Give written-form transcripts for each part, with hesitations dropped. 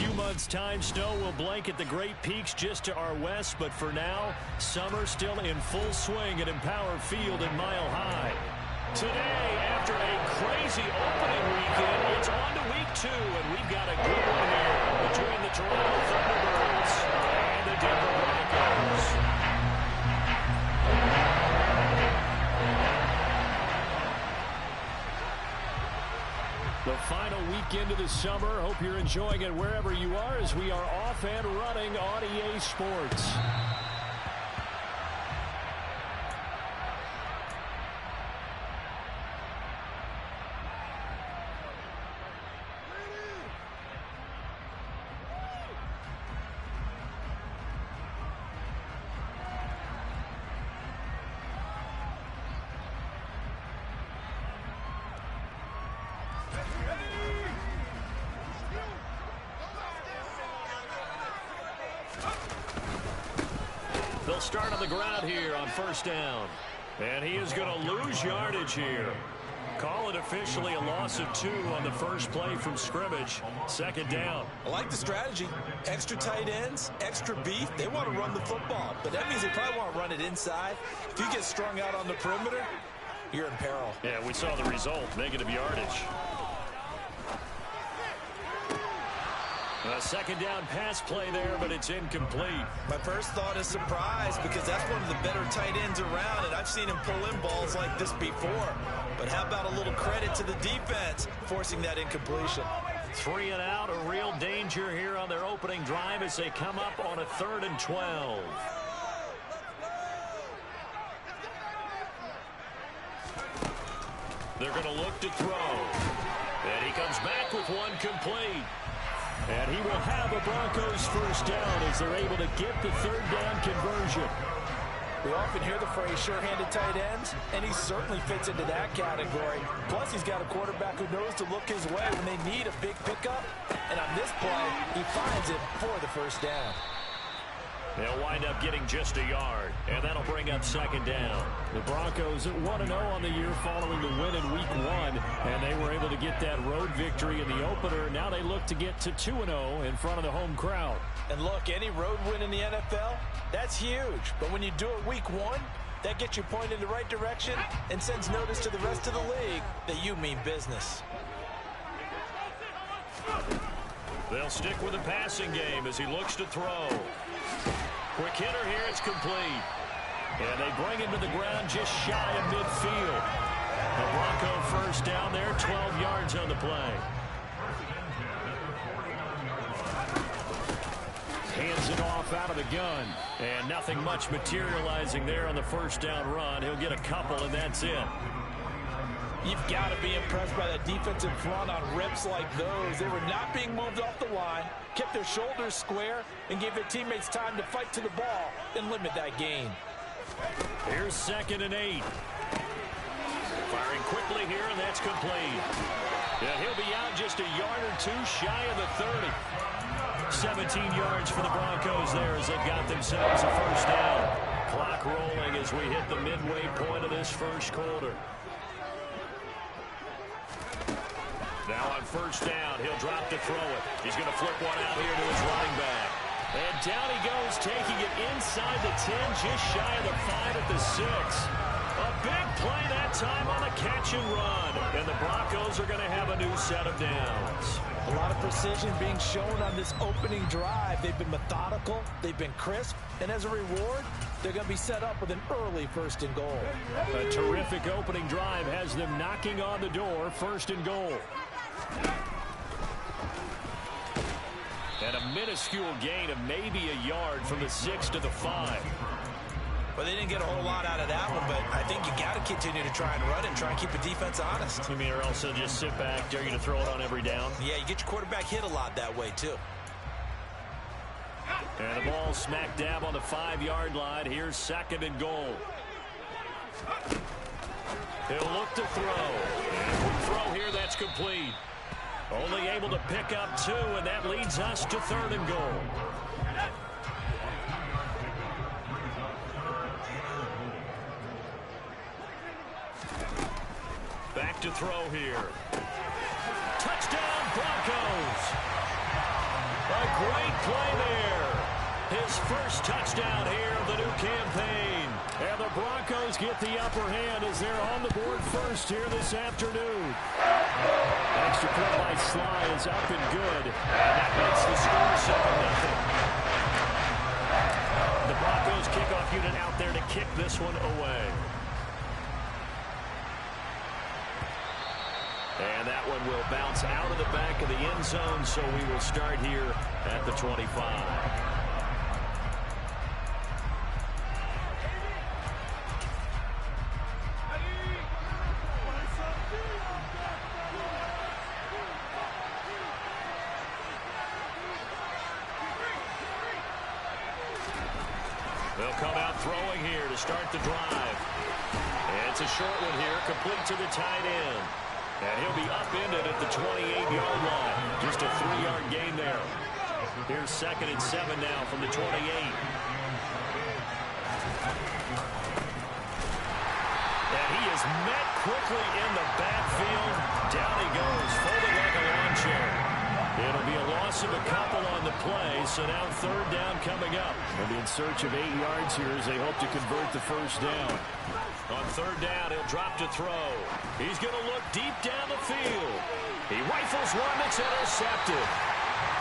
few months' time, snow will blanket the Great Peaks just to our west, but for now, summer still in full swing at Empower Field in Mile High. Today, after a crazy opening weekend, it's on to week 2, and we've got a good one here between the Toronto Thunderbirds and the Denver Broncos. The final weekend of the summer. Hope you're enjoying it wherever you are as we are off and running on EA Sports. They'll start on the ground here on first down. And he is going to lose yardage here. Call it officially a loss of 2 on the first play from scrimmage. Second down. I like the strategy. Extra tight ends, extra beef. They want to run the football. But that means they probably want to run it inside. If you get strung out on the perimeter, you're in peril. Yeah, we saw the result. Negative yardage. A second down pass play there, but it's incomplete. My first thought is surprise because that's one of the better tight ends around, and I've seen him pull in balls like this before. But how about a little credit to the defense forcing that incompletion? 3 and out, a real danger here on their opening drive as they come up on a 3rd and 12. They're going to look to throw. And he comes back with one complete. And he will have a Broncos first down as they're able to get the 3rd down conversion. We often hear the phrase sure-handed tight ends, and he certainly fits into that category. Plus, he's got a quarterback who knows to look his way when they need a big pickup. And on this play, he finds it for the first down. They'll wind up getting just a yard, and that'll bring up second down. The Broncos at 1-0 on the year following the win in Week 1, and they were able to get that road victory in the opener. Now they look to get to 2-0 in front of the home crowd. And look, any road win in the NFL, that's huge. But when you do it Week 1, that gets you pointed in the right direction and sends notice to the rest of the league that you mean business. They'll stick with the passing game as he looks to throw. Quick hitter here, it's complete. And they bring him to the ground just shy of midfield. The Bronco first down there, 12 yards on the play. Hands it off out of the gun. And nothing much materializing there on the first down run. He'll get a couple, and that's it. You've got to be impressed by that defensive front on rips like those. They were not being moved off the line, kept their shoulders square, and gave their teammates time to fight to the ball and limit that gain. Here's 2nd and 8. Firing quickly here, and that's complete. Yeah, he'll be out just a yard or 2 shy of the 30. 17 yards for the Broncos there as they've got themselves a first down. Clock rolling as we hit the midway point of this first quarter. Now on first down, he'll drop to throw it. He's going to flip one out here to his running back. And down he goes, taking it inside the 10, just shy of the 5 at the 6. A big play that time on the catch and run. And the Broncos are going to have a new set of downs. A lot of precision being shown on this opening drive. They've been methodical, they've been crisp, and as a reward, they're going to be set up with an early 1st and goal. A terrific opening drive has them knocking on the door, 1st and goal. And a minuscule gain of maybe a yard from the 6 to the 5. Well, they didn't get a whole lot out of that one, but I think you got to continue to try and run and try and keep the defense honest. You mean, or else they'll just sit back, dare you to throw it on every down? Yeah, you get your quarterback hit a lot that way, too. And the ball smack dab on the 5-yard line. Here's 2nd and goal. He'll look to throw. And throw here, that's complete. Only able to pick up 2, and that leads us to 3rd and goal. Back to throw here. Touchdown, Broncos! A great play there. His first touchdown here of the new campaign. And the Broncos get the upper hand as they're on the board first here this afternoon. An extra point by Sly is up and good. And that makes the score 7-0. The Broncos kickoff unit out there to kick this one away. And that one will bounce out of the back of the end zone, so we will start here at the 25. They'll come out throwing here to start the drive. And it's a short one here, complete to the tight end. And he'll be upended at the 28-yard line. Just a 3-yard gain there. Here's 2nd and 7 now from the 28. And he is met quickly in the backfield. Down he goes, folding like a lawn chair. It'll be a loss of a couple on the play, so now 3rd down coming up. They'll be in search of 8 yards here as they hope to convert the first down. On 3rd down, he'll drop to throw. He's going to look deep down the field. He rifles one that's intercepted.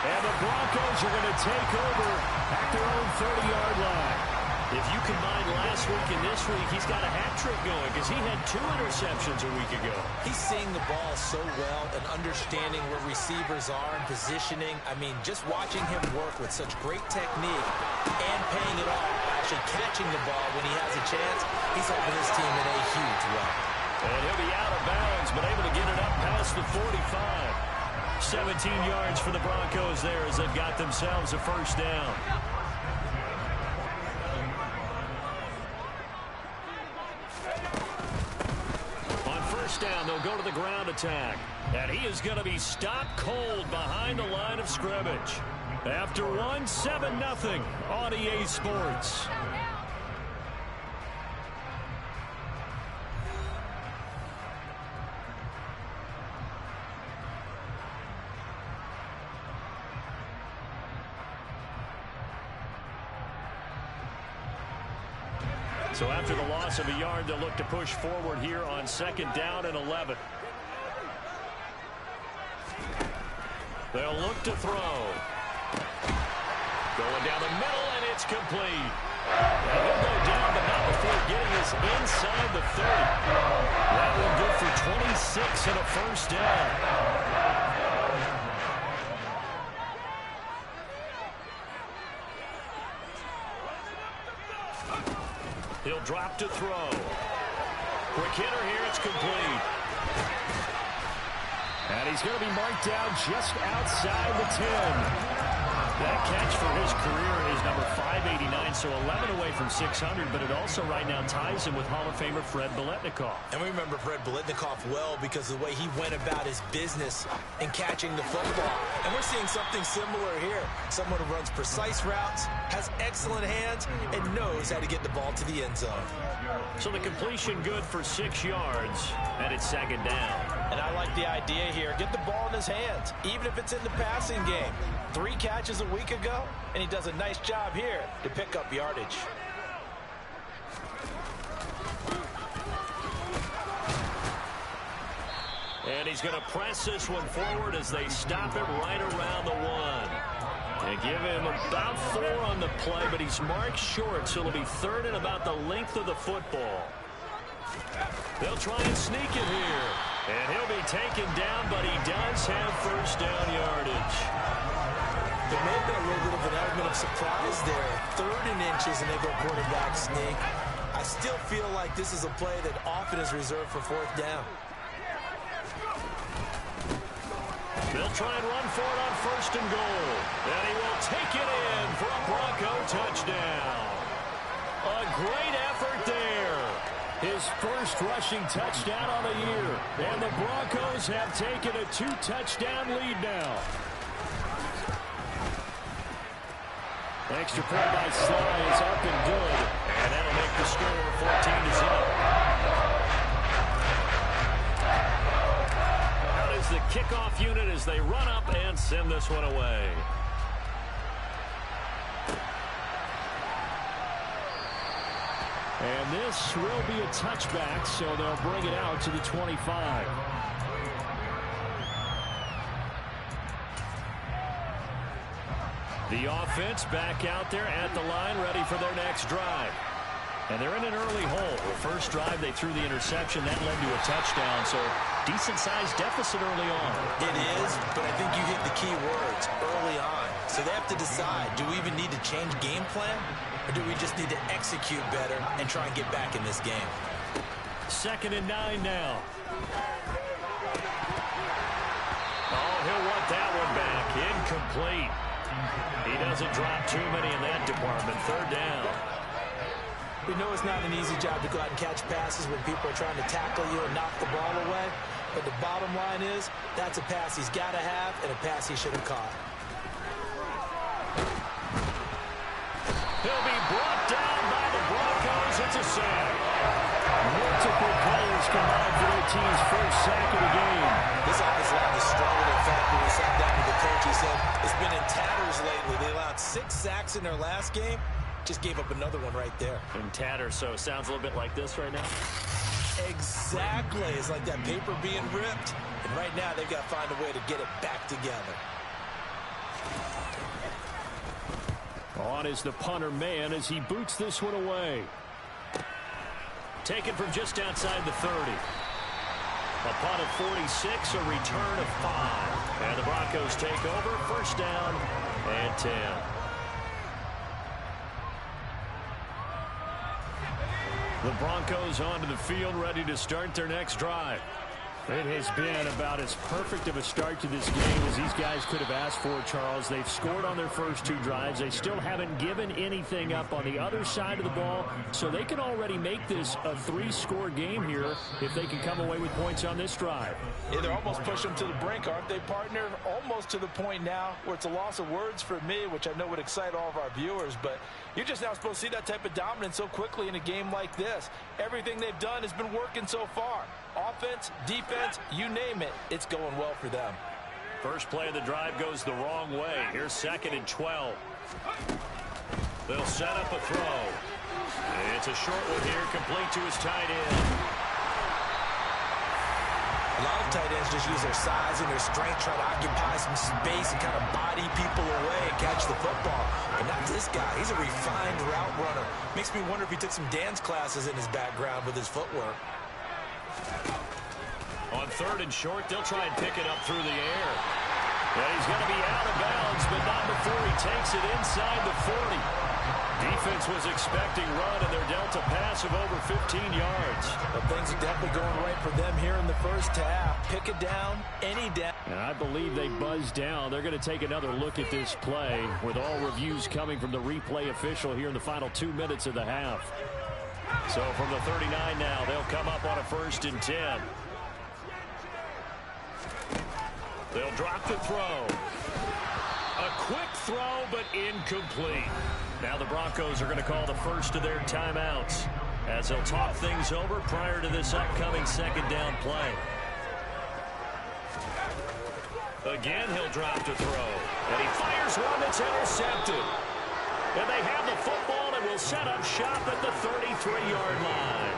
And the Broncos are going to take over at their own 30-yard line. If you combine last week and this week, he's got a hat trick going because he had 2 interceptions a week ago. He's seeing the ball so well and understanding where receivers are and positioning. I mean, just watching him work with such great technique and paying it off, actually catching the ball when he has a chance, he's helping his team in a huge way. And he'll be out of bounds, but able to get it up past the 45. 17 yards for the Broncos there as they've got themselves a first down. Down, they'll go to the ground attack. And he is going to be stopped cold behind the line of scrimmage. After one, 7-0 on EA Sports. So after the loss of a yard, they'll look to push forward here on 2nd down and 11. They'll look to throw. Going down the middle, and it's complete. And he'll go down, but not before getting us inside the 30. That will go for 26 and a first down. He'll drop to throw. Quick hitter here, it's complete. And he's going to be marked down just outside the 10. That catch for his career is number 589, so 11 away from 600, but it also right now ties him with Hall of Famer Fred Biletnikoff. And we remember Fred Biletnikoff well because of the way he went about his business in catching the football. And we're seeing something similar here. Someone who runs precise routes, has excellent hands, and knows how to get the ball to the end zone. So the completion good for 6 yards, and it's 2nd down. And I like the idea here. Get the ball in his hands, even if it's in the passing game. 3 catches a week ago, and he does a nice job here to pick up yardage. And he's going to press this one forward as they stop it right around the 1. They give him about 4 on the play, but he's marked short, so it'll be 3rd and about the length of the football. They'll try and sneak it here. And he'll be taken down, but he does have first down yardage. There may have been a little bit of an element of surprise there. 3rd and inches, and they go quarterback sneak. I still feel like this is a play that often is reserved for 4th down. They'll try and run for it on 1st and goal. And he will take it in for a Bronco touchdown. A great effort there. His first rushing touchdown on the year. And the Broncos have taken a 2-touchdown lead now. Extra point by Sly is up and good. And that'll make the score 14-0. Out is the kickoff unit as they run up and send this one away. And this will be a touchback, so they'll bring it out to the 25. The offense back out there at the line, ready for their next drive. And they're in an early hole. The first drive, they threw the interception. That led to a touchdown, so decent-sized deficit early on. It is, but I think you hit the key words, early on. So they have to decide, do we even need to change game plan, or do we just need to execute better and try and get back in this game? 2nd and 9 now. Oh, he'll want that one back. Incomplete. He doesn't drop too many in that department. 3rd down. We know it's not an easy job to go out and catch passes when people are trying to tackle you and knock the ball away. But the bottom line is, that's a pass he's got to have and a pass he should have caught. He'll be brought down by the Broncos. It's a sack. Multiple players combined for their team's first sack of the game. This offensive line has struggled. In fact, when we sat down with the coach, he said it's been in tatters lately. They allowed 6 sacks in their last game. Just gave up another one right there. In tatters, so it sounds a little bit like this right now. Exactly. It's like that paper being ripped. And right now, they've got to find a way to get it back together. On is the punter man as he boots this one away. Taken from just outside the 30. A punt of 46, a return of 5. And the Broncos take over. 1st down and 10. The Broncos onto the field, ready to start their next drive. It has been about as perfect of a start to this game as these guys could have asked for, Charles. They've scored on their first 2 drives. They still haven't given anything up on the other side of the ball, so they can already make this a 3-score game here if they can come away with points on this drive. Yeah, they're almost pushing them to the brink, aren't they, partner? Almost to the point now where it's a loss of words for me, which I know would excite all of our viewers, but you're just now supposed to see that type of dominance so quickly in a game like this. Everything they've done has been working so far. Offense, defense, you name it, it's going well for them. First play of the drive goes the wrong way. Here's 2nd and 12. They'll set up a throw. It's a short one here, complete to his tight end. A lot of tight ends just use their size and their strength, try to occupy some space and kind of body people away and catch the football. But not this guy. He's a refined route runner. Makes me wonder if he took some dance classes in his background with his footwork. On 3rd and short, they'll try and pick it up through the air. And he's going to be out of bounds, but not before he takes it inside the 40. Defense was expecting run, and they're dealt a pass of over 15 yards. But things are definitely going right for them here in the first half. Pick it down, any down. And I believe they buzzed down. They're going to take another look at this play, with all reviews coming from the replay official here in the final 2 minutes of the half. So from the 39 now, they'll come up on a 1st and 10. They'll drop the throw. A quick throw, but incomplete. Now the Broncos are going to call the first of their timeouts as they'll talk things over prior to this upcoming 2nd down play. Again, he'll drop to throw. And he fires one that's intercepted. And they have the football and will set up shop at the 33-yard line.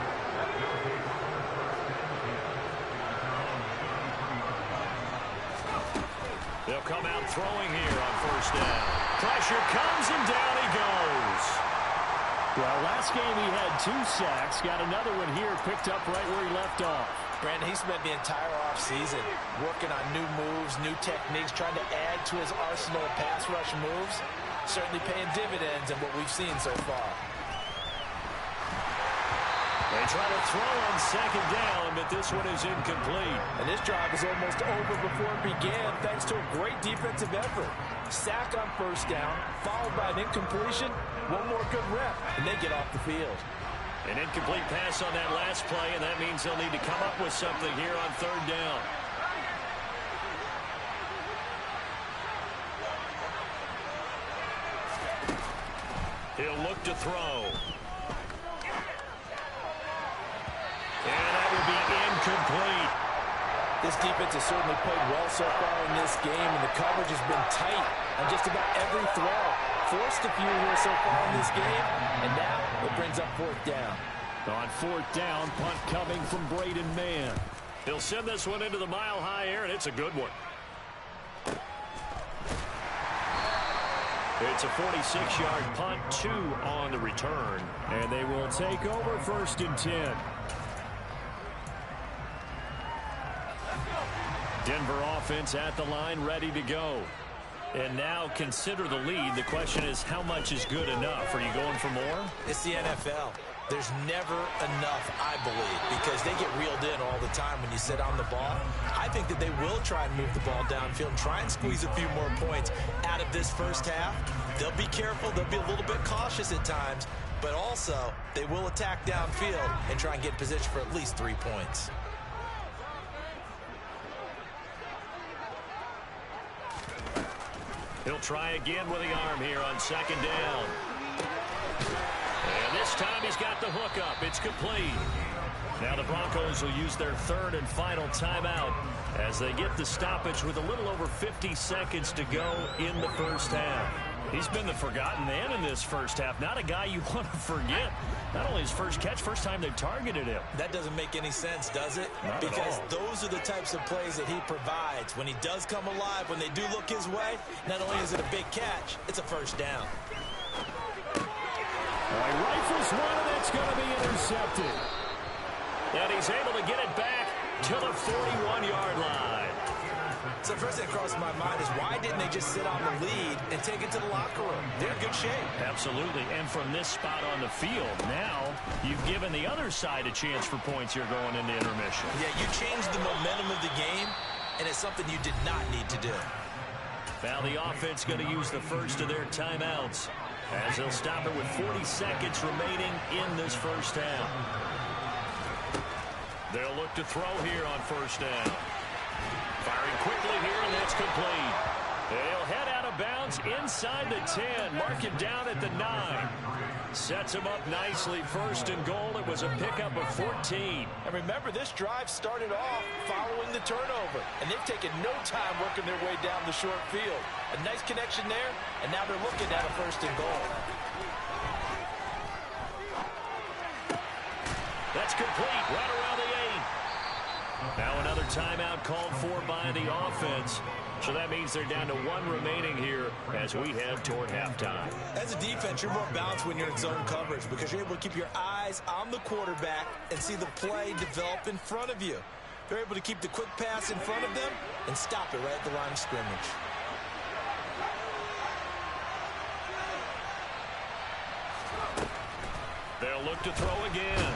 They'll come out throwing here on 1st down. Pressure comes and down he goes. Well, last game he had 2 sacks. Got another one here picked up right where he left off. Brandon, he spent the entire offseason working on new moves, new techniques, trying to add to his arsenal of pass rush moves. Certainly paying dividends in what we've seen so far. They try to throw on 2nd down, but this one is incomplete. And this drive is almost over before it began, thanks to a great defensive effort. Sack on 1st down, followed by an incompletion, one more good rep, and they get off the field. An incomplete pass on that last play, and that means they'll need to come up with something here on 3rd down. He'll look to throw. And that will be incomplete. This defense has certainly played well so far in this game, and the coverage has been tight on just about every throw. Forced a few here so far in this game, and now it brings up 4th down. On fourth down, punt coming from Braden Mann. He'll send this one into the mile-high air, and it's a good one. It's a 46-yard punt, 2 on the return, and they will take over 1st and 10. Denver offense at the line, ready to go. And now consider the lead. The question is, how much is good enough? Are you going for more? It's the NFL. There's never enough, I believe, because they get reeled in all the time when you sit on the ball. I think that they will try and move the ball downfield and try and squeeze a few more points out of this first half. They'll be careful. They'll be a little bit cautious at times, but also they will attack downfield and try and get in position for at least 3 points. He'll try again with the arm here on 2nd down. And this time he's got the hook up. It's complete. Now the Broncos will use their 3rd and final timeout as they get the stoppage with a little over 50 seconds to go in the first half. He's been the forgotten man in this first half. Not a guy you want to forget. Not only his first catch, first time they've targeted him. That doesn't make any sense, does it? Not because those are the types of plays that he provides. When he does come alive, when they do look his way, not only is it a big catch, it's a first down. He rifles one, and it's going to be intercepted. And he's able to get it back to the 41-yard line. So the first thing that crosses my mind is, why didn't they just sit on the lead and take it to the locker room? They're in good shape. Absolutely. And from this spot on the field, now you've given the other side a chance for points here going into intermission. Yeah, you changed the momentum of the game, and it's something you did not need to do. Now the offense going to use the first of their timeouts as they'll stop it with 40 seconds remaining in this first half. They'll look to throw here on 1st down. Firing quickly here, and that's complete. They'll head out of bounds inside the 10. Mark it down at the 9. Sets him up nicely. 1st and goal. It was a pickup of 14. And remember, this drive started off following the turnover. And they've taken no time working their way down the short field. A nice connection there, and now they're looking at a 1st and goal. That's complete. Right around the 8. Now another timeout called for by the offense. So that means they're down to 1 remaining here as we head toward halftime. As a defense, you're more balanced when you're in zone coverage because you're able to keep your eyes on the quarterback and see the play develop in front of you. They're able to keep the quick pass in front of them and stop it right at the line of scrimmage. They'll look to throw again.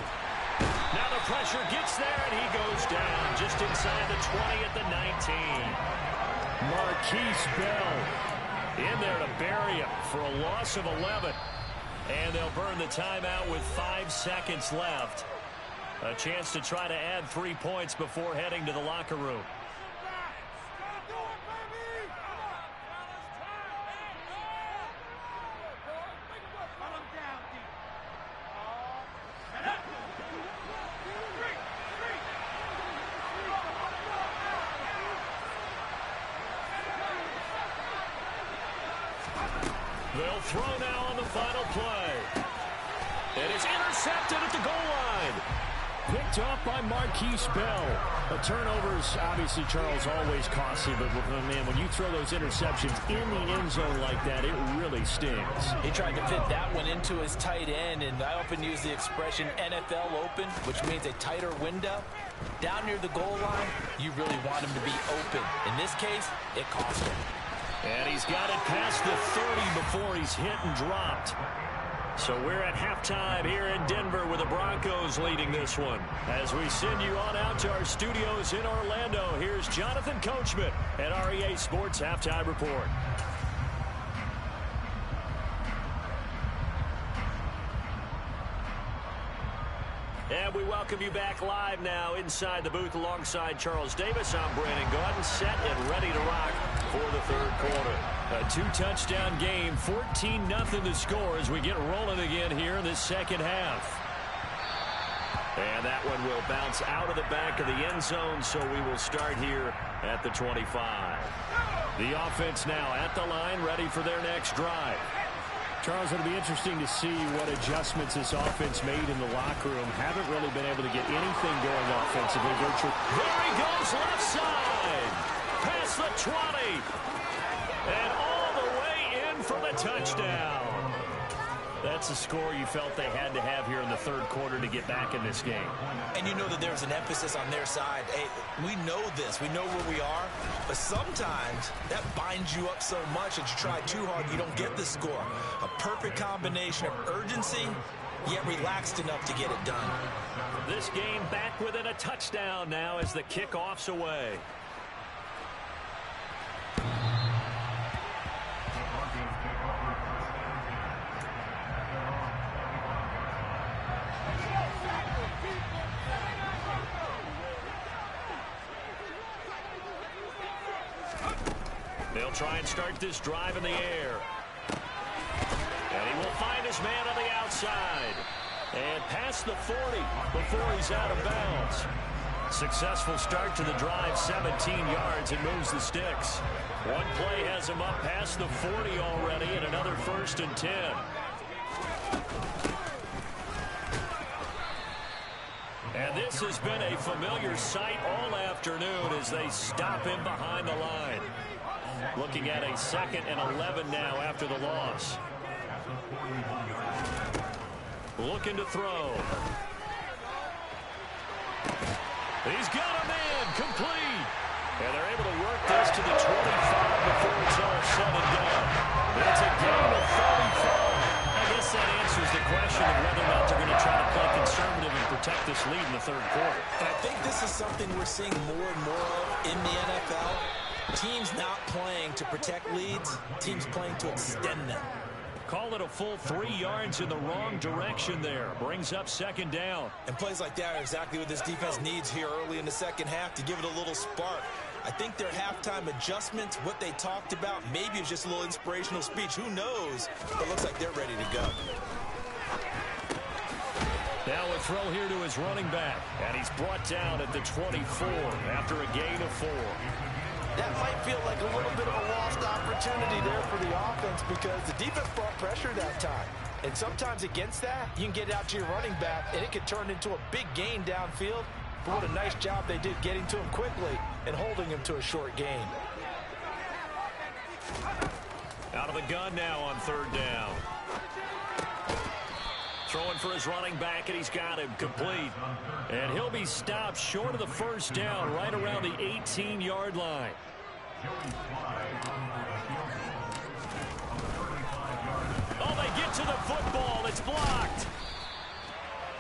Now the pressure gets there, and he goes down just inside the 20 at the 19. Marquise Bell in there to bury him for a loss of 11. And they'll burn the timeout with 5 seconds left. A chance to try to add 3 points before heading to the locker room. They'll throw now on the final play. And it's intercepted at the goal line. Picked off by Marquise Bell. A turnover's obviously, Charles, always costly, but man, when you throw those interceptions in the end zone like that, it really stings. He tried to fit that one into his tight end, and I often use the expression NFL open, which means a tighter window. Down near the goal line, you really want him to be open. In this case, it cost him. And he's got it past the 30 before he's hit and dropped. So we're at halftime here in Denver with the Broncos leading this one. As we send you on out to our studios in Orlando, here's Jonathan Coachman at REA Sports Halftime Report. And we welcome you back live now inside the booth alongside Charles Davis. I'm Brandon Gaudin, set and ready to rock for the third quarter. A 2-touchdown game, 14-0 the score as we get rolling again here in the second half. And that one will bounce out of the back of the end zone, so we will start here at the 25. The offense now at the line, ready for their next drive. Charles, it'll be interesting to see what adjustments this offense made in the locker room. Haven't really been able to get anything going offensively. There he goes, left side. Past the 20. And all the way in for the touchdown. That's a score you felt they had to have here in the third quarter to get back in this game. And you know that there's an emphasis on their side. Hey, we know this. We know where we are. But sometimes that binds you up so much that you try too hard, you don't get the score. A perfect combination of urgency, yet relaxed enough to get it done. This game back within a touchdown now as the kickoff's away. They'll try and start this drive in the air. And he will find his man on the outside. And past the 40 before he's out of bounds. Successful start to the drive, 17 yards, and moves the sticks. One play has him up past the 40 already, and another 1st and 10. And this has been a familiar sight all afternoon as they stop him behind the line. Looking at a 2nd and 11 now after the loss. Looking to throw. He's got a man complete. And they're able to work this to the 25 before it's all said and done. It's a game of 35. I guess that answers the question of whether or not they're going to try to play conservative and protect this lead in the third quarter. And I think this is something we're seeing more and more of in the NFL. Teams not playing to protect leads, teams playing to extend them. Call it a full 3 yards in the wrong direction there. Brings up 2nd down. And plays like that are exactly what this defense needs here early in the second half to give it a little spark. I think their halftime adjustments, what they talked about, maybe it's just a little inspirational speech. Who knows? But it looks like they're ready to go. Now a throw here to his running back. And he's brought down at the 24 after a gain of 4. That might feel like a little bit of a lost opportunity there for the offense because the defense brought pressure that time. And sometimes against that, you can get it out to your running back, and it could turn into a big gain downfield. But what a nice job they did getting to him quickly and holding him to a short gain. Out of the gun now on 3rd down. Throwing for his running back, and he's got him complete. And he'll be stopped short of the 1st down, right around the 18-yard line. Oh, they get to the football. It's blocked.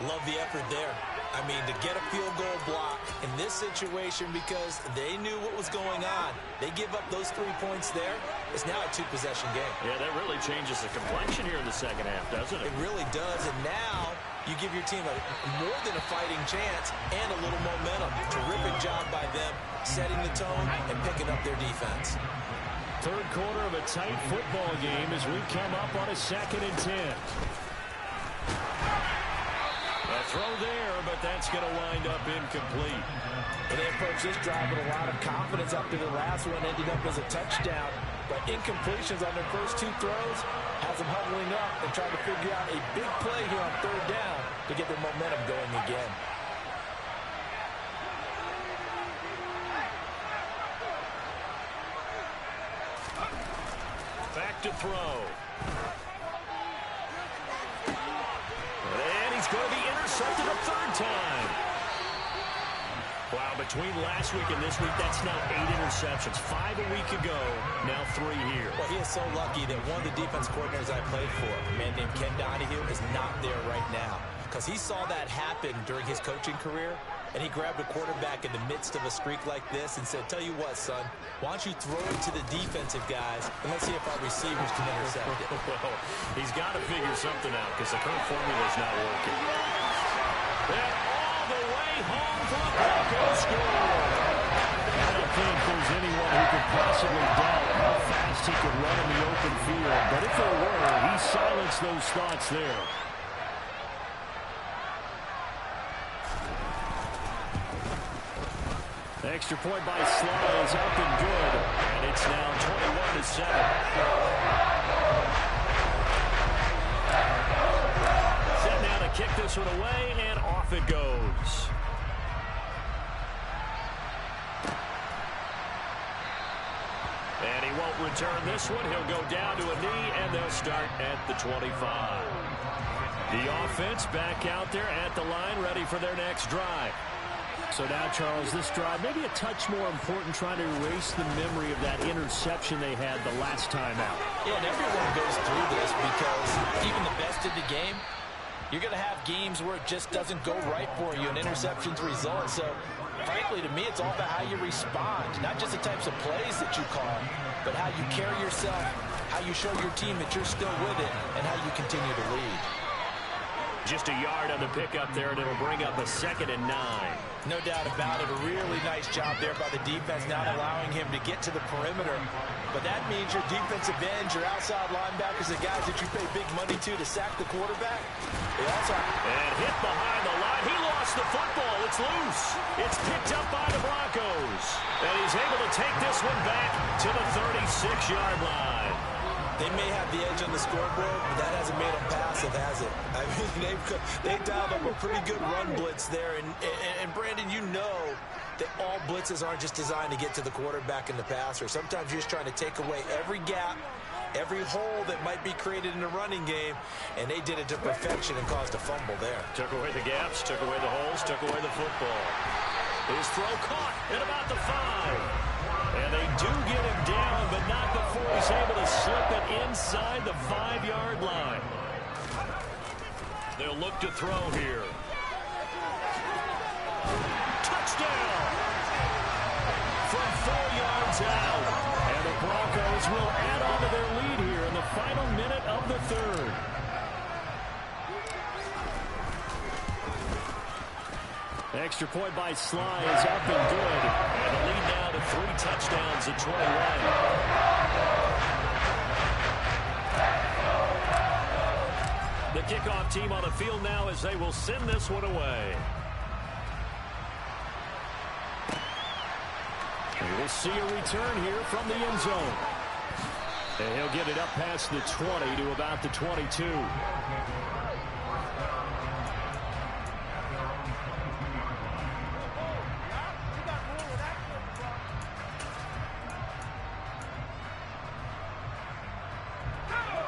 Love the effort there. I mean, to get a field goal block in this situation because they knew what was going on. They give up those 3 points there. It's now a 2-possession game. Yeah, that really changes the complexion here in the second half, doesn't it? It really does. And now you give your team more than a fighting chance and a little momentum. Terrific job by them setting the tone and picking up their defense. Third quarter of a tight football game as we come up on a 2nd and 10. A throw there, but that's going to wind up incomplete. And they approached this drive with a lot of confidence after the last one ended up as a touchdown. But incompletions on their first 2 throws has them huddling up and trying to figure out a big play here on 3rd down to get their momentum going again. Back to throw. And he's going to be intercepted a 3rd time. Wow, between last week and this week, that's now 8 interceptions. 5 a week ago, now 3 here. Well, he is so lucky that one of the defense coordinators I played for, a man named Ken Donahue, is not there right now. Because he saw that happen during his coaching career, and he grabbed a quarterback in the midst of a streak like this and said, tell you what, son, why don't you throw it to the defensive guys, and let's see if our receivers can intercept it. Well, he's got to figure something out because the current formula is not working. And all the way home for the Broncos score. I don't think there's anyone who could possibly doubt how fast he could run in the open field. But if there were, he silenced those thoughts there. Extra point by Sly is up and good. And it's now 21-7. kick this one away, and off it goes. And he won't return this one. He'll go down to a knee, and they'll start at the 25. The offense back out there at the line, ready for their next drive. So now, Charles, this drive maybe a touch more important, trying to erase the memory of that interception they had the last time out. Yeah, and everyone goes through this because even the best in the game, you're going to have games where it just doesn't go right for you and interceptions result. So, frankly, to me, it's all about how you respond, not just the types of plays that you call, but how you carry yourself, how you show your team that you're still with it, and how you continue to lead. Just a yard on the pickup there, and it'll bring up a 2nd and 9. No doubt about it. A really nice job there by the defense, not allowing him to get to the perimeter. But that means your defensive ends, your outside linebackers, the guys that you pay big money to sack the quarterback. They also... And hit behind the line. He lost the football. It's loose. It's picked up by the Broncos. And he's able to take this one back to the 36-yard line. They may have the edge on the scoreboard, but that hasn't made them passive, has it? I mean, they dialed up a pretty good run blitz there. And Brandon, you know that all blitzes aren't just designed to get to the quarterback and the passer. Sometimes you're just trying to take away every gap, every hole that might be created in the running game, and they did it to perfection and caused a fumble there. Took away the gaps, took away the holes, took away the football. His throw caught at about the 5. And they do get him down, but not before he's able to slip it inside the 5-yard line. They'll look to throw here. Touchdown! From 4 yards out. And the Broncos will add on to their lead here in the final minute of the 3rd. Extra point by Sly is up and good. And the lead now to 3 touchdowns at 21. The kickoff team on the field now as they will send this one away. We'll see a return here from the end zone. And he'll get it up past the 20 to about the 22.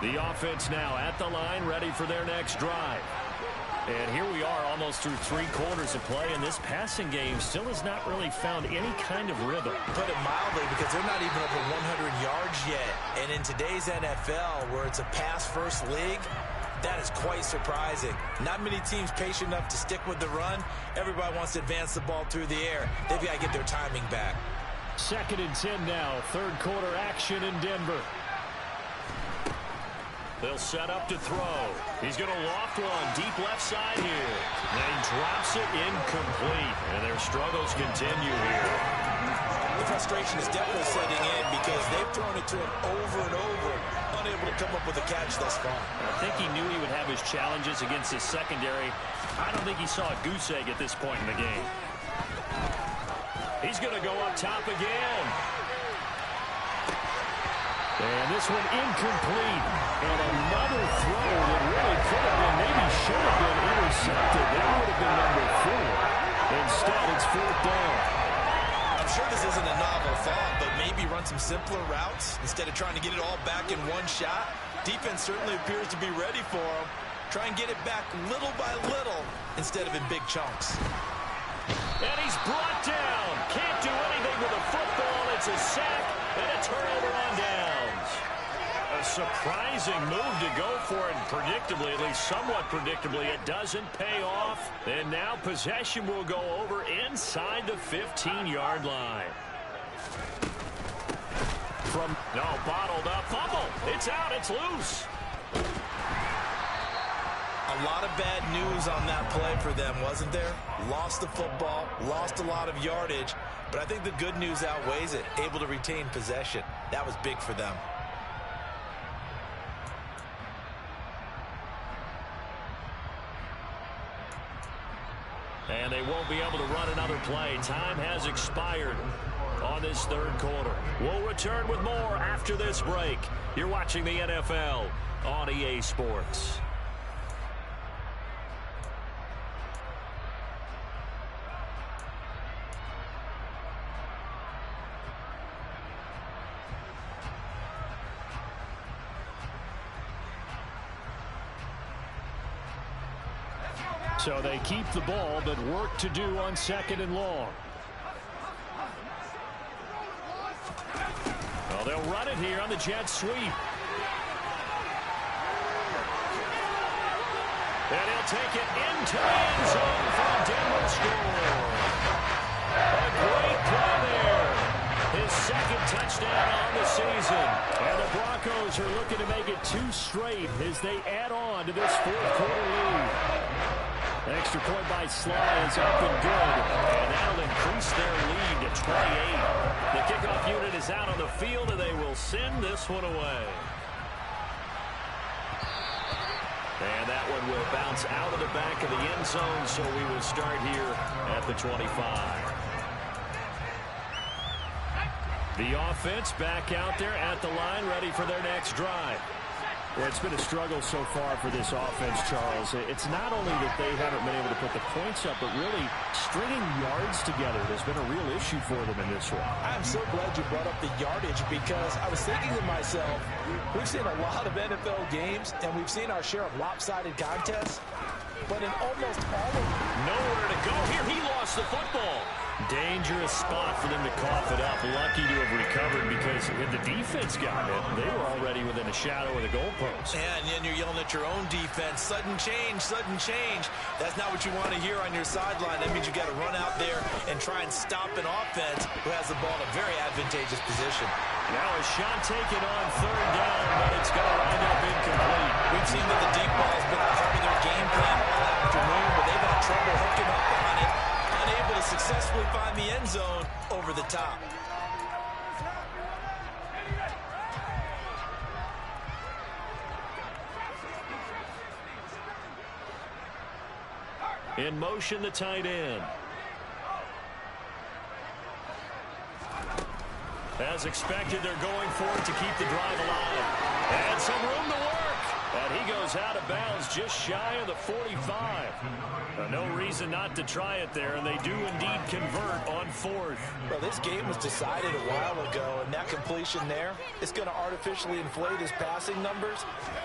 The offense now at the line, ready for their next drive. And here we are almost through 3 quarters of play, and this passing game still has not really found any kind of rhythm. Put it mildly, because they're not even over 100 yards yet. And in today's NFL, where it's a pass-first league, that is quite surprising. Not many teams patient enough to stick with the run. Everybody wants to advance the ball through the air. They've got to get their timing back. 2nd and 10 now, 3rd quarter action in Denver. They'll set up to throw. He's going to loft one deep left side here. And he drops it incomplete. And their struggles continue here. The frustration is definitely setting in because they've thrown it to him over and over, unable to come up with a catch thus far. I think he knew he would have his challenges against his secondary. I don't think he saw a goose egg at this point in the game. He's going to go up top again. And this one incomplete. And another throw that really could have been, maybe should have been intercepted. That would have been number 4. Instead, it's 4th down. I'm sure this isn't a novel thought, but maybe run some simpler routes instead of trying to get it all back in one shot. Defense certainly appears to be ready for him. Try and get it back little by little instead of in big chunks. And he's brought down. Can't do anything with a football. It's a sack and a turnover on downs. A surprising move to go for it, predictably, at least somewhat predictably. It doesn't pay off. And now possession will go over inside the 15-yard line. Bottled up. Fumble. It's out. It's loose. A lot of bad news on that play for them, wasn't there? Lost the football, lost a lot of yardage, but I think the good news outweighs it. Able to retain possession. That was big for them. And they won't be able to run another play. Time has expired on this 3rd quarter. We'll return with more after this break. You're watching the NFL on EA Sports. So they keep the ball, but work to do on 2nd and long. Well, they'll run it here on the jet sweep. And he'll take it into the end zone for a Denver score. A great play there. His 2nd touchdown on the season. And the Broncos are looking to make it 2 straight as they add on to this 4th quarter lead. An extra point by Sly is up and good. And that'll increase their lead to 28. The kickoff unit is out on the field, and they will send this one away. And that one will bounce out of the back of the end zone, so we will start here at the 25. The offense back out there at the line, ready for their next drive. Well, it's been a struggle so far for this offense, Charles. It's not only that they haven't been able to put the points up, but really stringing yards together has been a real issue for them in this one. I'm so glad you brought up the yardage, because I was thinking to myself, we've seen a lot of NFL games, and we've seen our share of lopsided contests, but in almost all of them, nowhere to go here. He lost the football. Dangerous spot for them to cough it up. Lucky to have recovered, because if the defense got it, they were already within a shadow of the goalpost. Yeah, and then you're yelling at your own defense. Sudden change, sudden change. That's not what you want to hear on your sideline. That means you got to run out there and try and stop an offense who has the ball in a very advantageous position. Now a shot taken on 3rd down, but it's going to wind up incomplete. We've seen that the deep ball has been a part of their game plan all afternoon, but they've had trouble hooking up on it. Unable to successfully find the end zone over the top. In motion, the tight end. As expected, they're going for it to keep the drive alive. And some room to work. And he goes out of bounds just shy of the 45. No reason not to try it there, and they do indeed convert on 4th. Well, this game was decided a while ago, and that completion there is going to artificially inflate his passing numbers.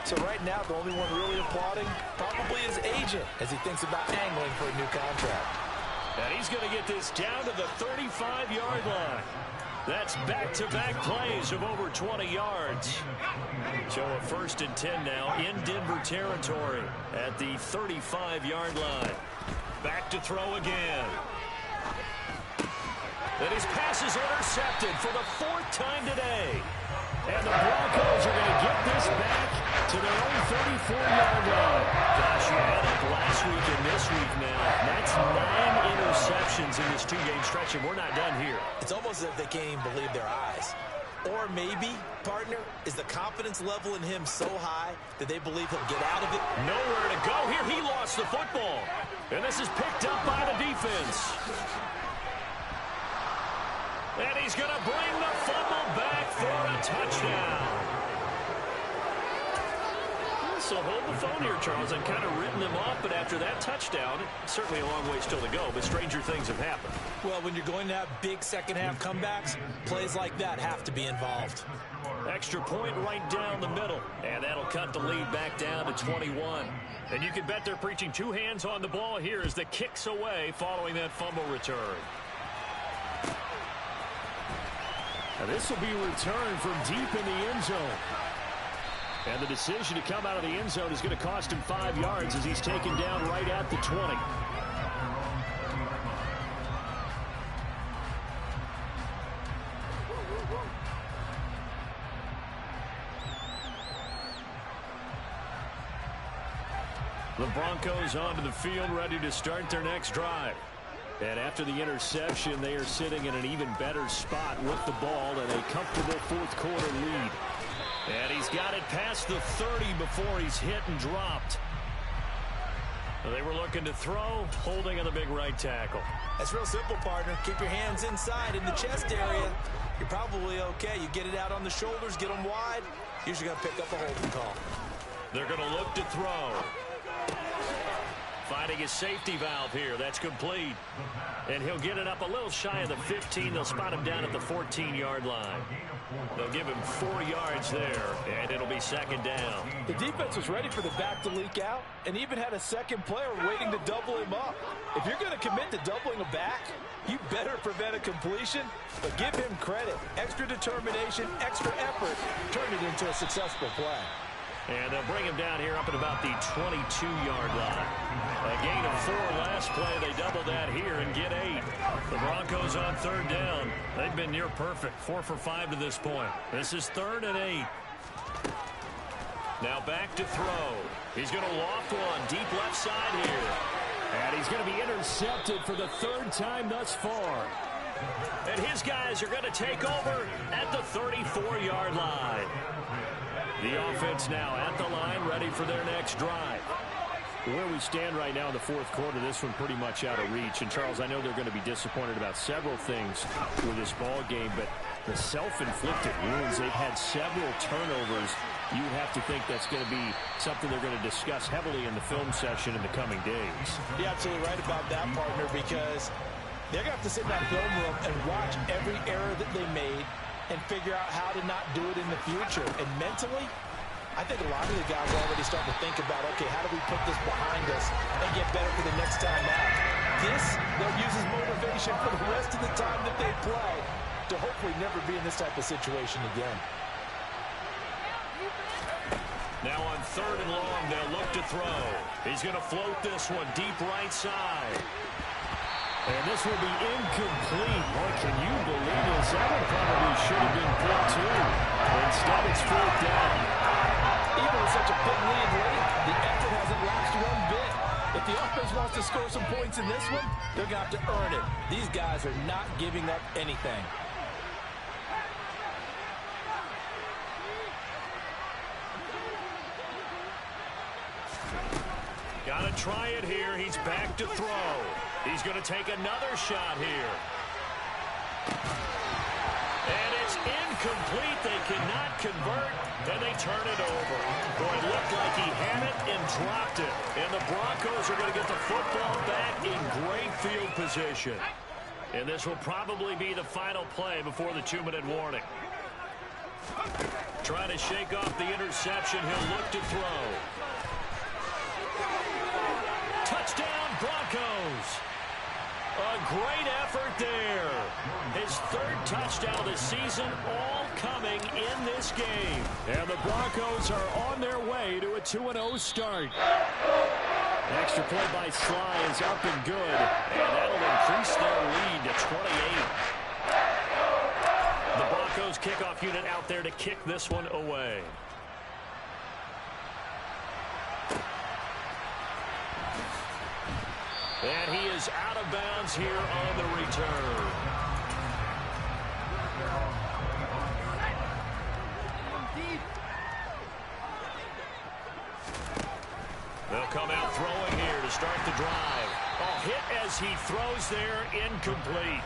So right now, the only one really applauding probably his agent as he thinks about angling for a new contract. And he's going to get this down to the 35-yard line. That's back-to-back plays of over 20 yards. So a 1st and 10 now in Denver territory at the 35-yard line. Back to throw again. And his pass is intercepted for the 4th time today. And the Broncos are going to get this back to their own 34-yard line. Gosh, you had it last week and this week now. That's 9 interceptions in this 2-game stretch, and we're not done here. It's almost as if they can't even believe their eyes. Or maybe, partner, is the confidence level in him so high that they believe he'll get out of it? Nowhere to go here. He lost the football. And this is picked up by the defense. And he's going to bring the fumble back for a touchdown. So hold the phone here, Charles. I'm kind of written them off, but after that touchdown, certainly a long way still to go, but stranger things have happened. Well, when you're going to have big second-half comebacks, plays like that have to be involved. Extra point right down the middle, and that'll cut the lead back down to 21. And you can bet they're preaching 2 hands on the ball here as the kick's away following that fumble return. Now this will be returned from deep in the end zone. And the decision to come out of the end zone is going to cost him 5 yards as he's taken down right at the 20. The Broncos onto the field, ready to start their next drive. And after the interception, they are sitting in an even better spot with the ball and a comfortable 4th quarter lead. And he's got it past the 30 before he's hit and dropped. They were looking to throw, holding on the big right tackle. That's real simple, partner. Keep your hands inside in the chest area. You're probably okay. You get it out on the shoulders, get them wide. Usually going to pick up a holding call. They're going to look to throw. Finding his safety valve here. That's complete. And he'll get it up a little shy of the 15. They'll spot him down at the 14-yard line. They'll give him 4 yards there, and it'll be second down. The defense was ready for the back to leak out and even had a second player waiting to double him up. If you're going to commit to doubling a back, you better prevent a completion, but give him credit. Extra determination, extra effort turned it into a successful play. And they'll bring him down here up at about the 22-yard line. A gain of 4 last play. They double that here and get 8. The Broncos on third down. They've been near perfect. 4 for 5 to this point. This is 3rd and 8. Now back to throw. He's going to loft one deep left side here. And he's going to be intercepted for the 3rd time thus far. And his guys are going to take over at the 34-yard line. The offense now at the line, ready for their next drive. Where we stand right now in the 4th quarter, this one pretty much out of reach. And, Charles, I know they're going to be disappointed about several things with this ball game, but the self-inflicted wounds, they've had several turnovers. You have to think that's going to be something they're going to discuss heavily in the film session in the coming days. You're absolutely right about that, partner, because they're going to have to sit in that film room and watch every error that they made and figure out how to not do it in the future. And mentally, I think a lot of the guys are already starting to think about, okay, how do we put this behind us and get better for the next time out? This, they'll use as motivation for the rest of the time that they play to hopefully never be in this type of situation again. Now on 3rd and long, they'll look to throw. He's going to float this one deep right side. And this will be incomplete. Boy, can you believe this? That one probably should have been picked too. Instead, it's 4th down. Even with such a big lead late, the effort hasn't lapsed one bit. If the offense wants to score some points in this one, they're going to have to earn it. These guys are not giving up anything. Got to try it here. He's back to throw. He's going to take another shot here. And it's incomplete. They cannot convert, and they turn it over. Boy, it looked like he had it and dropped it. And the Broncos are going to get the football back in great field position. And this will probably be the final play before the 2-minute warning. Trying to shake off the interception. He'll look to throw. Touchdown, Broncos. A great effort there. His 3rd touchdown this season, all coming in this game. And the Broncos are on their way to a 2-0 start. Extra play by Sly is up and good. And that'll increase their lead to 28. The Broncos kickoff unit out there to kick this one away. And he is out of bounds here on the return. They'll come out throwing here to start the drive. Oh, hit as he throws there, incomplete.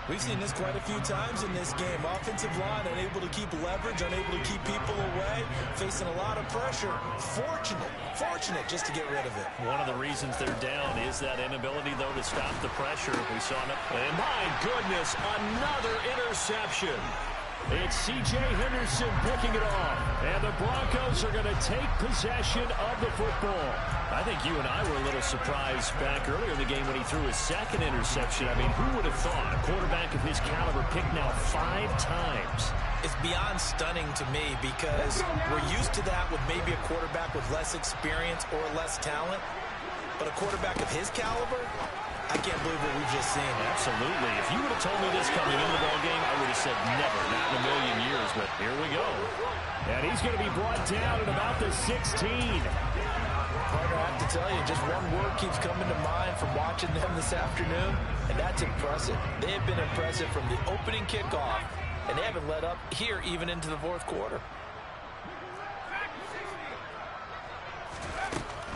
We've seen this quite a few times in this game. Offensive line unable to keep leverage, unable to keep people away, facing a lot of pressure. Fortunate just to get rid of it. One of the reasons they're down is that inability, though, to stop the pressure. We saw it. And my goodness, another interception. It's C.J. Henderson picking it off. And the Broncos are going to take possession of the football. I think you and I were a little surprised back earlier in the game when he threw his 2nd interception. I mean, who would have thought a quarterback of his caliber picked now 5 times? It's beyond stunning to me because we're used to that with maybe a quarterback with less experience or less talent. But a quarterback of his caliber, I can't believe what we've just seen. Absolutely. If you would have told me this coming into the ball game, I would have said never, not in a million years. But here we go. And he's going to be brought down at about the 16. Partner, I have to tell you, just one word keeps coming to mind from watching them this afternoon, and that's impressive. They have been impressive from the opening kickoff, and they haven't let up here even into the 4th quarter.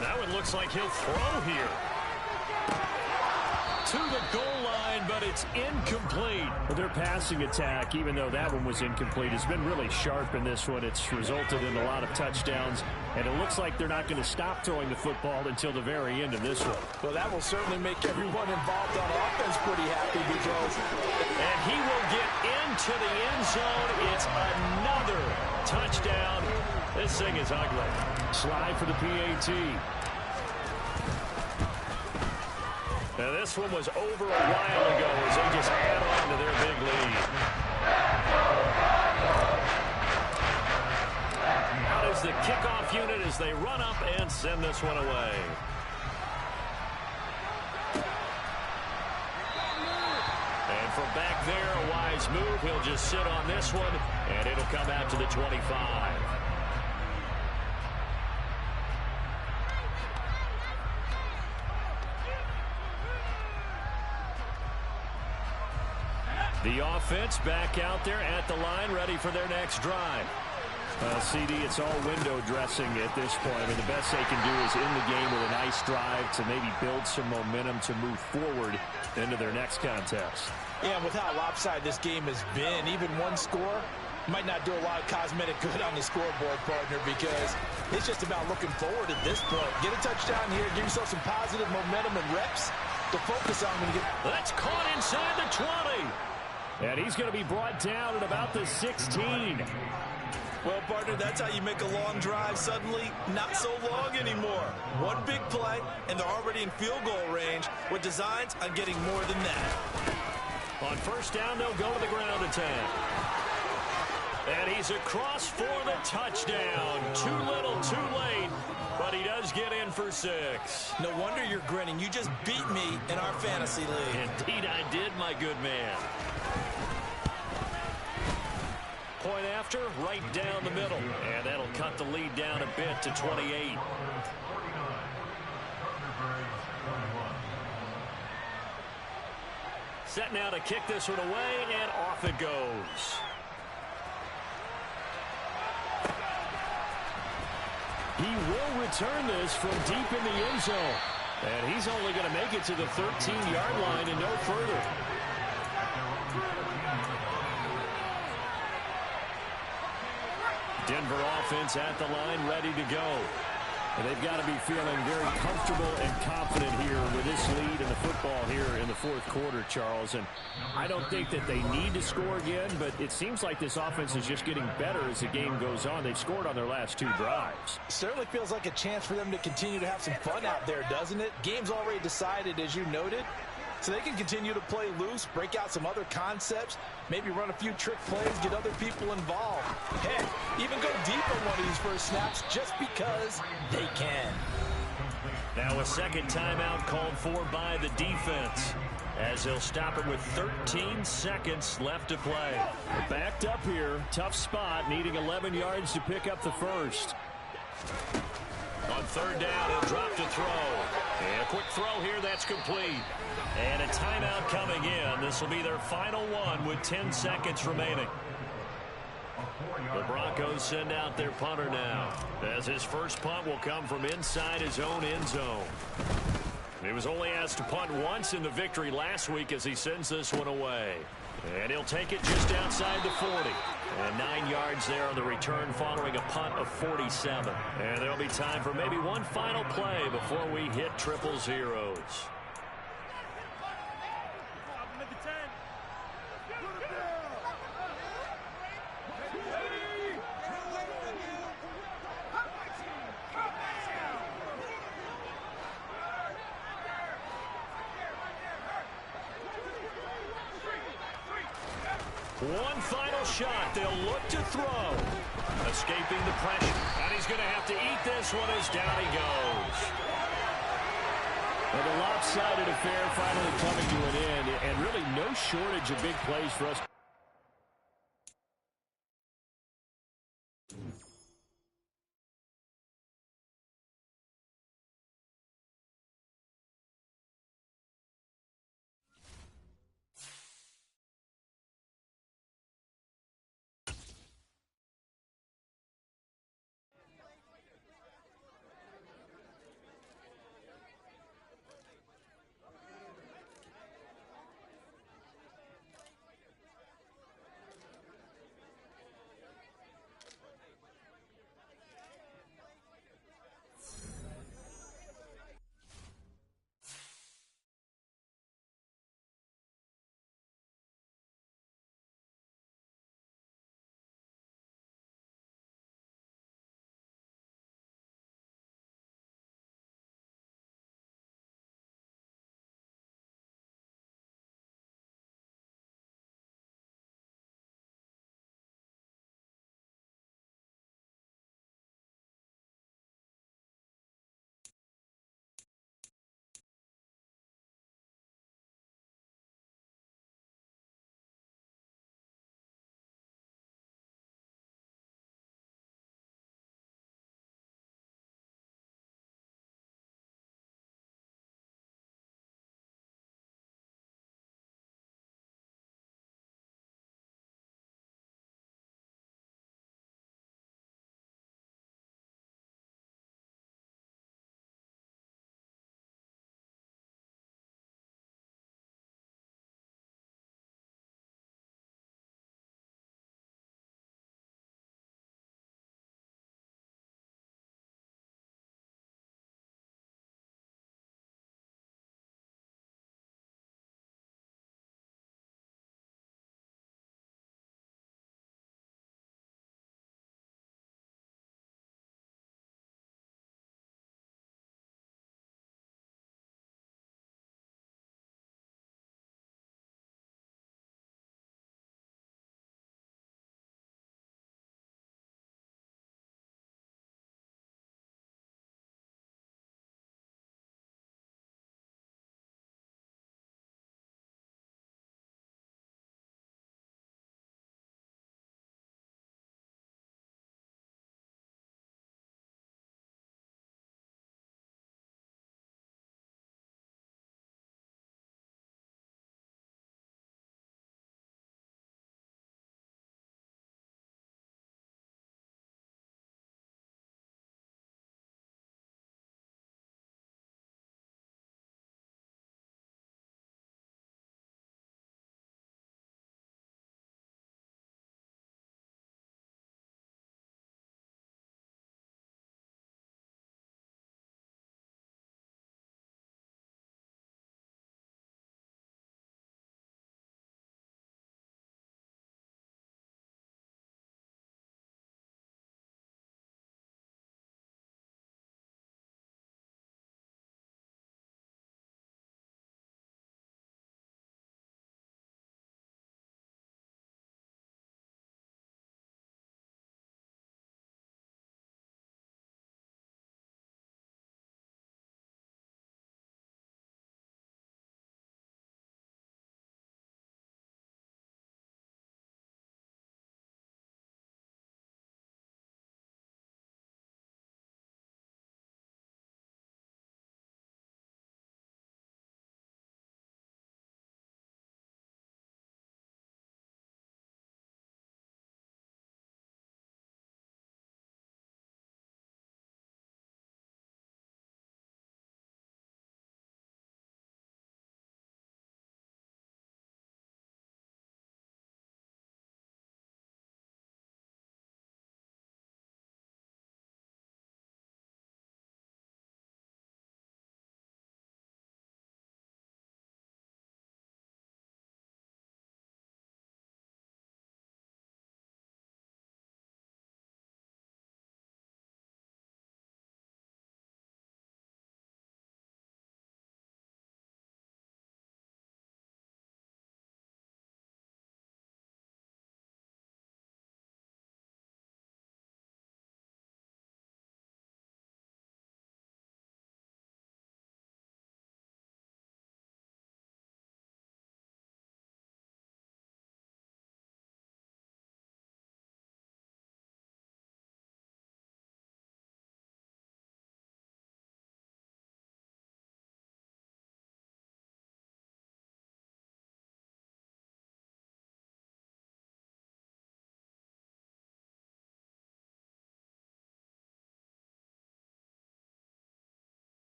That one looks like he'll throw here. to the goal line, but it's incomplete. Well, their passing attack, even though that one was incomplete, has been really sharp in this one. It's resulted in a lot of touchdowns, and it looks like they're not going to stop throwing the football until the very end of this one. Well, that will certainly make everyone involved on offense pretty happy because... And he will get into the end zone. It's another touchdown. This thing is ugly. Slide for the PAT. Now, this one was over a while ago as they just add on to their big lead. Out is the kickoff unit as they run up and send this one away. And from back there, a wise move. He'll just sit on this one, and it'll come out to the 25. The offense back out there at the line, ready for their next drive. CD, it's all window dressing at this point. I mean, the best they can do is in the game with a nice drive to maybe build some momentum to move forward into their next contest. Yeah, and with how lopsided this game has been, even one score might not do a lot of cosmetic good on the scoreboard, partner, because it's just about looking forward at this point. Get a touchdown here, give yourself some positive momentum and reps to focus on when you get... That's caught inside the 20. And he's going to be brought down at about the 16. Well, partner, that's how you make a long drive suddenly not so long anymore. One big play, and they're already in field goal range with designs on getting more than that. On first down, they'll go to the ground attack. And he's across for the touchdown. Too little, too late, but he does get in for 6. No wonder you're grinning. You just beat me in our fantasy league. Indeed I did, my good man. Point after, right down the middle. And that'll cut the lead down a bit to 28. Set now to kick this one away, and off it goes. He will return this from deep in the end zone. And he's only going to make it to the 13-yard line and no further. Denver offense at the line, ready to go. And they've got to be feeling very comfortable and confident here with this lead in the football here in the fourth quarter, Charles. And I don't think that they need to score again, but it seems like this offense is just getting better as the game goes on. They've scored on their last 2 drives. Certainly feels like a chance for them to continue to have some fun out there, doesn't it? Game's already decided, as you noted. So they can continue to play loose, break out some other concepts, maybe run a few trick plays, get other people involved. Heck, even go deep on one of these first snaps just because they can. Now a second timeout called for by the defense, as they'll stop it with 13 seconds left to play. They're backed up here, tough spot, needing 11 yards to pick up the first. On third down, he'll drop to throw. And a quick throw here, that's complete. And a timeout coming in. This will be their final one with 10 seconds remaining. The Broncos send out their punter now, as his first punt will come from inside his own end zone. He was only asked to punt once in the victory last week as he sends this one away. And he'll take it just outside the 40. And 9 yards there on the return following a punt of 47. And there'll be time for maybe one final play before we hit triple zeros. One final shot. They'll look to throw. Escaping the pressure. And he's going to have to eat this one as down he goes. Well, the lopsided affair finally coming to an end. And really no shortage of big plays for us